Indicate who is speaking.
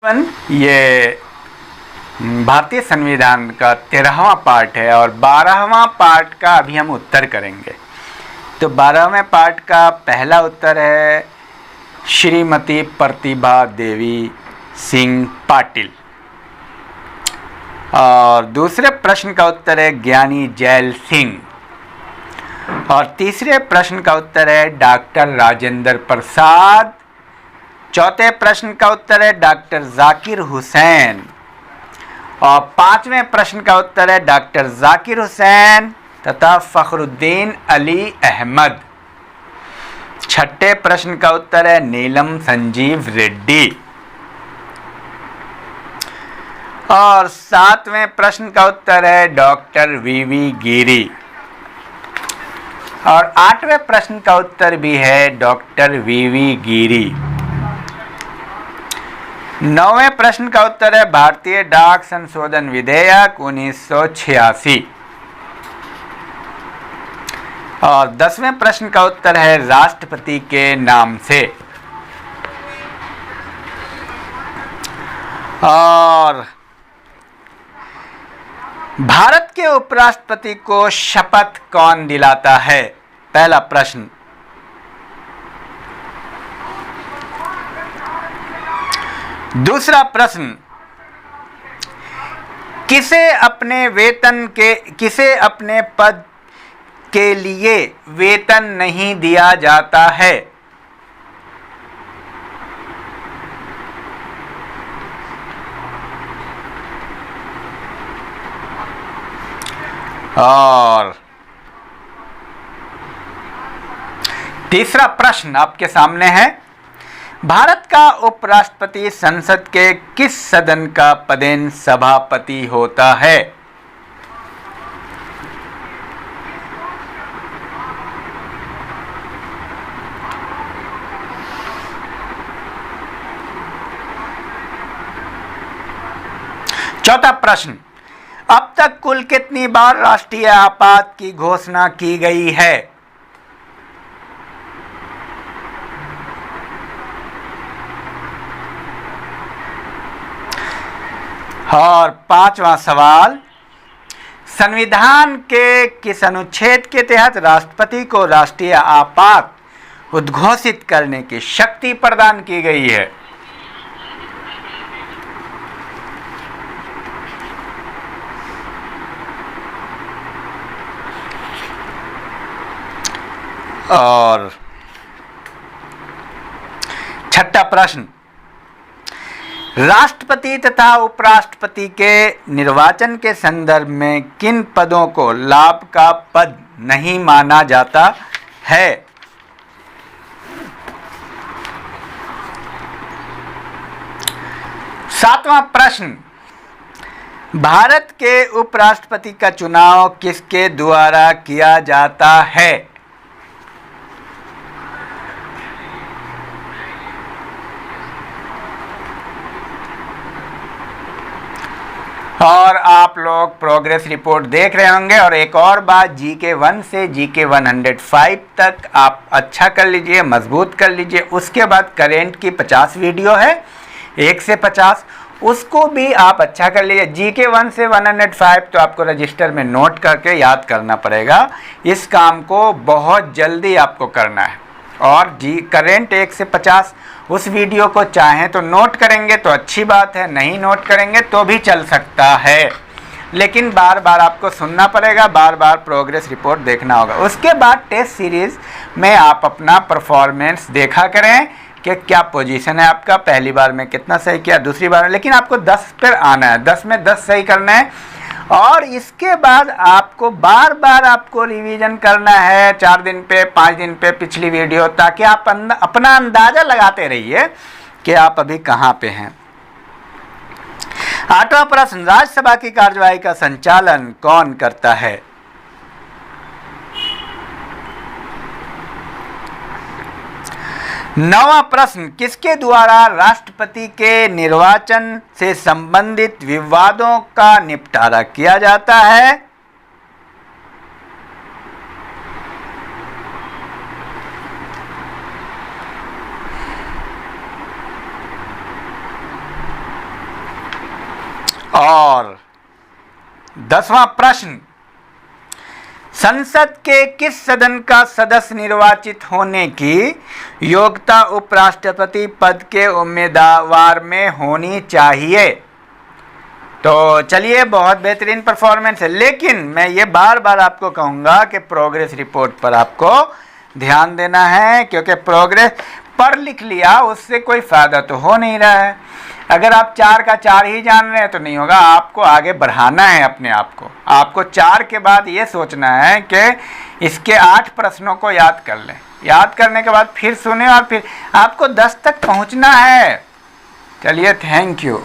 Speaker 1: ये भारतीय संविधान का 13वां पार्ट है और 12वां पार्ट का अभी हम उत्तर करेंगे। तो 12वें पार्ट का पहला उत्तर है श्रीमती प्रतिभा देवी सिंह पाटिल और दूसरे प्रश्न का उत्तर है ज्ञानी जैल सिंह और तीसरे प्रश्न का उत्तर है डॉक्टर राजेंद्र प्रसाद। चौथे प्रश्न का उत्तर है डॉक्टर जाकिर हुसैन और पांचवें प्रश्न का उत्तर है डॉक्टर जाकिर हुसैन तथा फखरुद्दीन अली अहमद। छठे प्रश्न का उत्तर है नीलम संजीव रेड्डी और सातवें प्रश्न का उत्तर है डॉक्टर वीवी गिरी और आठवें प्रश्न का उत्तर भी है डॉक्टर वीवी गिरी। नौवें प्रश्न का उत्तर है भारतीय डाक संशोधन विधेयक 1986 और 10वें प्रश्न का उत्तर है राष्ट्रपति के नाम से। और भारत के उपराष्ट्रपति को शपथ कौन दिलाता है? पहला प्रश्न। दूसरा प्रश्न, किसे अपने पद के लिए वेतन नहीं दिया जाता है? और तीसरा प्रश्न आपके सामने है, भारत का उपराष्ट्रपति संसद के किस सदन का पदेन सभापति होता है? चौथा प्रश्न, अब तक कुल कितनी बार राष्ट्रीय आपात की घोषणा की गई है? और पांचवा सवाल, संविधान के किस अनुच्छेद के तहत राष्ट्रपति को राष्ट्रीय आपात उद्घोषित करने की शक्ति प्रदान की गई है? और छठा प्रश्न, राष्ट्रपति तथा उपराष्ट्रपति के निर्वाचन के संदर्भ में किन पदों को लाभ का पद नहीं माना जाता है? सातवां प्रश्न, भारत के उपराष्ट्रपति का चुनाव किसके द्वारा किया जाता है? और आप लोग प्रोग्रेस रिपोर्ट देख रहे होंगे। और एक और बात, जीके 1 से जीके 105 तक आप अच्छा कर लीजिए, मजबूत कर लीजिए। उसके बाद करेंट की 50 वीडियो है 1 से 50, उसको भी आप अच्छा कर लीजिए। जीके 1 से 105 तो आपको रजिस्टर में नोट करके याद करना पड़ेगा। इस काम को बहुत जल्दी आपको करना है। और करेंट 1 से 50 उस वीडियो को चाहें तो नोट करेंगे तो अच्छी बात है, नहीं नोट करेंगे तो भी चल सकता है, लेकिन बार बार आपको सुनना पड़ेगा, बार बार प्रोग्रेस रिपोर्ट देखना होगा। उसके बाद टेस्ट सीरीज़ में आप अपना परफॉर्मेंस देखा करें कि क्या पोजीशन है आपका, पहली बार में कितना सही किया, दूसरी बार में, लेकिन आपको 10 पर आना है, 10 में 10 सही करना है। और इसके बाद आपको बार बार आपको रिवीजन करना है 4 दिन पे, 5 दिन पे पिछली वीडियो, ताकि आप अपना अंदाजा लगाते रहिए कि आप अभी कहाँ पे हैं। आठवां प्रश्न, राज्यसभा की कार्यवाही का संचालन कौन करता है? नौवां प्रश्न, किसके द्वारा राष्ट्रपति के निर्वाचन से संबंधित विवादों का निपटारा किया जाता है? और 10वां प्रश्न, संसद के किस सदन का सदस्य निर्वाचित होने की योग्यता उपराष्ट्रपति पद के उम्मीदवार में होनी चाहिए? तो चलिए, बहुत बेहतरीन परफॉर्मेंस है, लेकिन मैं ये बार बार आपको कहूँगा कि प्रोग्रेस रिपोर्ट पर आपको ध्यान देना है, क्योंकि प्रोग्रेस पढ़ लिख लिया उससे कोई फ़ायदा तो हो नहीं रहा है। अगर आप 4 का 4 ही जान रहे हैं तो नहीं होगा, आपको आगे बढ़ाना है अपने आप को। आपको 4 के बाद ये सोचना है कि इसके 8 प्रश्नों को याद कर लें। याद करने के बाद फिर सुने और फिर आपको 10 तक पहुंचना है। चलिए, थैंक यू।